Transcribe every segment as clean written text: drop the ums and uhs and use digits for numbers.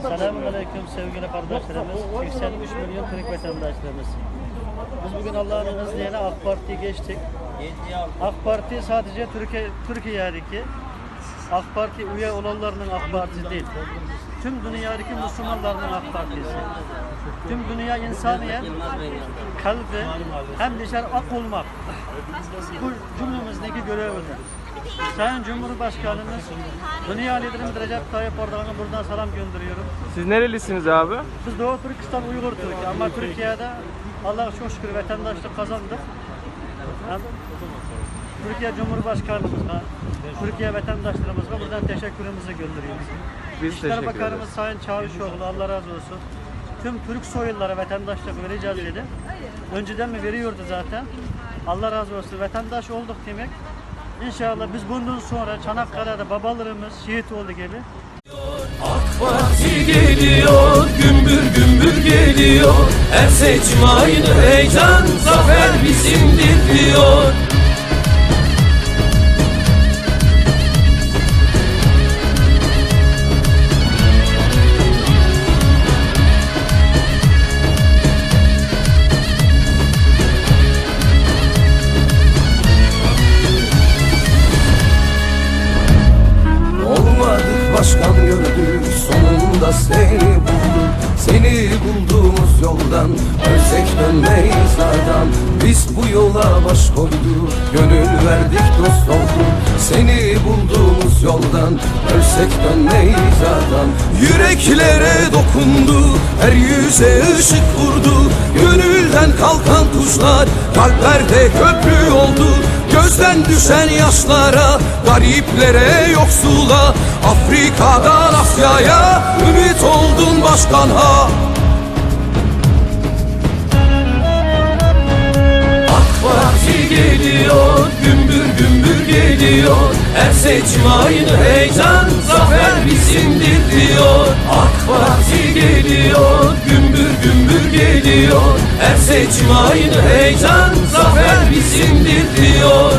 Selamünaleyküm sevgili kardeşlerimiz, 83 milyon Türk vatandaşlarımız. Biz bugün Allah'ın izniyle AK Parti'yi geçtik. AK Parti sadece Türkiye'deki AK Parti üye olanlarının AK Partisi değil. Tüm dünyadaki Müslümanların AK Partisi. Tüm dünya insanıya kalbi hem dışarı ak olmak. Bu cümlemizdeki görevdir. Sayın Cumhurbaşkanımız, dünya liderimiz Recep Tayyip Erdoğan'a buradan selam gönderiyorum. Siz nerelisiniz abi? Biz Doğu Türkistan Uygur Türk ama Türkiye'de Allah'a çok şükür vatandaşlık kazandık. Yani Türkiye Cumhurbaşkanımızla, Türkiye vatandaşlarımızla buradan teşekkürümüzü gönderiyoruz. Biz İşler teşekkür Bakanımız ederiz. Sayın Çavuşoğlu, Allah razı olsun. Tüm Türk soylulara vatandaşlık vereceğiz dedi. Önceden mi veriyordu zaten? Allah razı olsun. Vatandaş olduk demek. İnşallah biz bundan sonra Çanakkale'de babalarımız şehit oldu gibi. AK Parti geliyor, gümbür gümbür geliyor. Her seçim aynı heyecan, zafer bizimdir diyor. Başkan gördük, sonunda seni bulduk. Seni bulduğumuz yoldan ölsek dönmeyiz ardından. Biz bu yola baş koyduk, gönül verdik, dost olduk. Seni bulduğumuz yoldan ölsek dönmeyiz ardından. Yüreklere dokundu, her yüze ışık vurdu. Gönülden kalkan kuşlar kalplerde köprü oldu. Gözden düşen yaşlara, gariplere, yoksula, Afrika'dan Asya'ya ümit oldun başkan ha. AK Parti geliyor, gümbür gümbür geliyor. Her seçim aynı heyecan, zafer bizimdir diyor. AK Parti geliyor, gümbür gümbür geliyor. Her seçim aynı heyecan, zafer bizimdir diyor.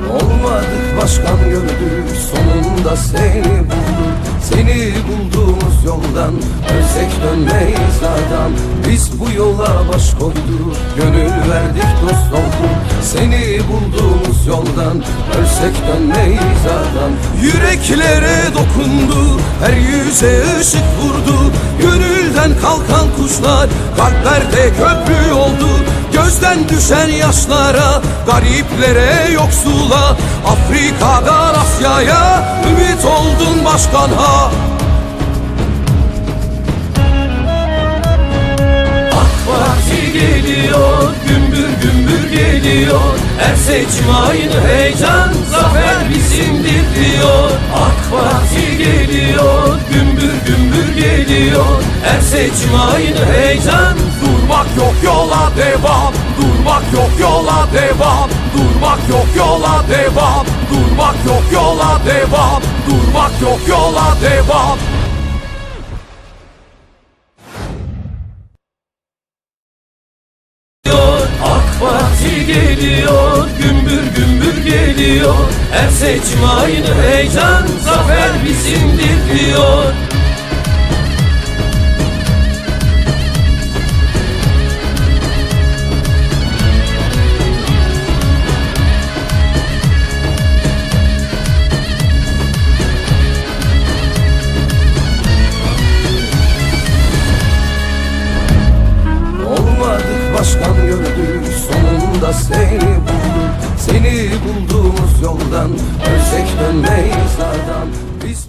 Olmadık başkan gördük, sonunda seni bulduk. Seni bulduğumuz yoldan ölsek dönmeyiz adam. Biz bu yola baş koyduk, gönül verdik, dost olduk. Seni bulduğumuz yoldan ölsek dönmeyiz adam. Yüreklere dokundu, her yüze ışık vurdu. Gönülden kalkan kuşlar kalplerde köprü oldu. Gözden düşen yaşlara, gariplere, yoksula, Afrika'dan Asya'ya ümit oldun başkan ha. AK Parti geliyor, gümbür gümbür geliyor. Her seçim aynı heyecan, zafer bizimdir diyor. AK Parti geliyor, gümbür gümbür geliyor. Her seçim aynı heyecan. Durmak yok, yola devam. Durmak yok, yola devam. Durmak yok, yola devam. Durmak yok, yola devam. Durmak yok, yola devam. AK Parti geliyor, gümbür gümbür geliyor. Her seçim aynı heyecan, zafer bizimdir diyor. Başkan gördük, sonunda seni bulduk. Seni bulduğumuz yoldan ölsek dönmeyiz ardından. Biz